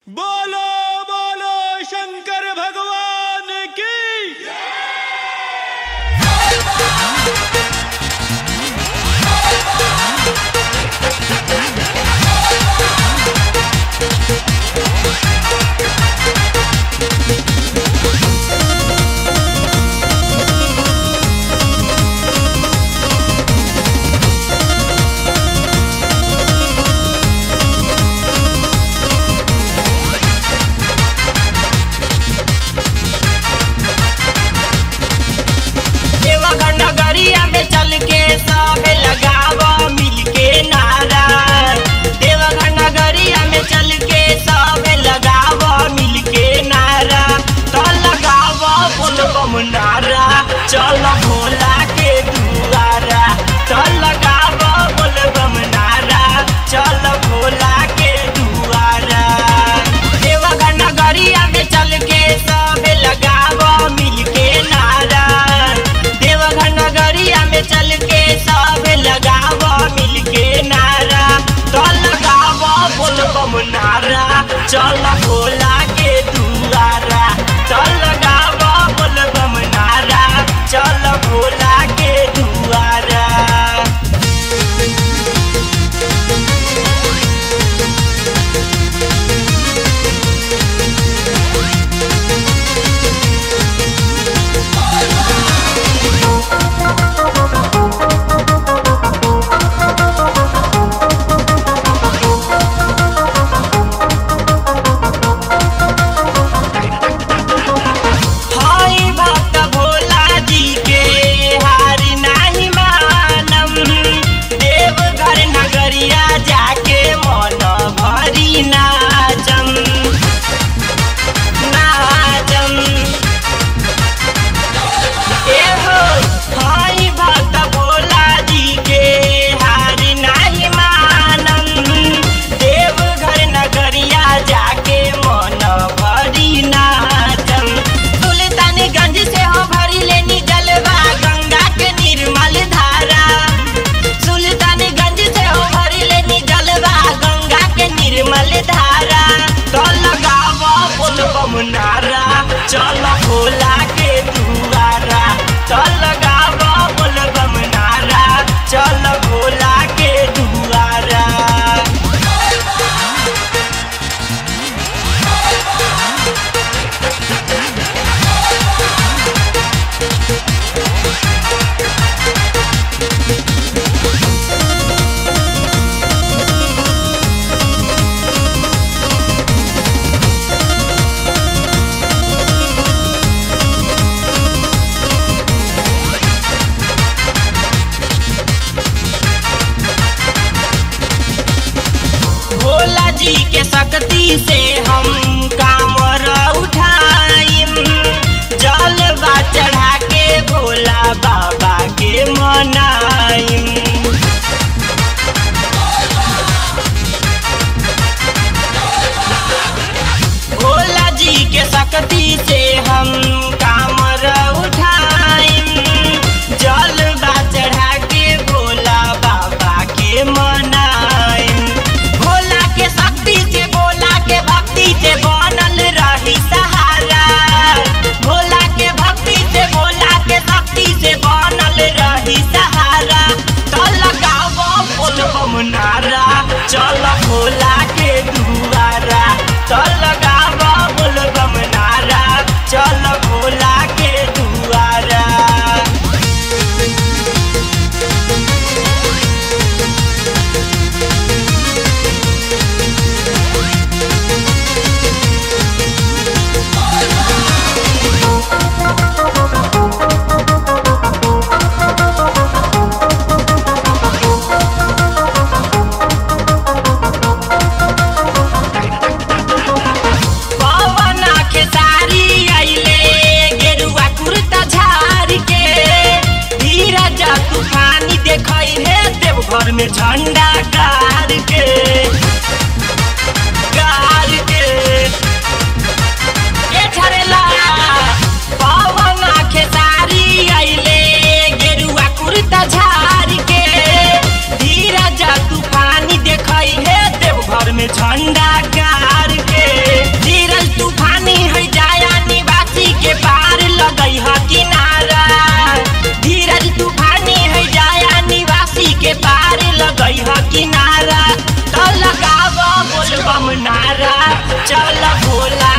बोलो बोलो शंकर भगवान की। नगरिया में चल के सब लगावा मिलके नारा। देवघर नगरिया में चल के सब लगावा मिलके नारा। तो लगावा बोलबम नारा, चल भोला के दुआरा। तो लगावा बोलबम नारा, चल भोला के दुआरा। देवघर नगरिया में चल के सब लगावा मिलके नारा। देवघर नगरिया में चल के सब लगावा मिलके नारा। तो लगावा बोलबम नारा, चल भोला के दुआरा। तो लगावा बोलबम नारा, चल भोला के दुआरा। नारा चल भोला के दुआरा। तो लगावा बोलबम नारा, चल भोला के दुआरा। भोला जी के शक्ति से हम कामर उठाइम। जलवा चढ़ा के भोला बाबा के मनाइम। भोला जी के शक्ति से हम कामर उठाइम। जलवा चढ़ा के भोला बाबा के मनाइम। भोला के शक्ति से, भोला के भक्ति से बनल रही सहारा। भोला के भक्ति से, भोला के शक्ति से बनल रही सहारा। तो लगावा बोलबम नारा, चल भोला के दुआरा। तो लगावा बोलबम नारा, चल बम नारा चल भोला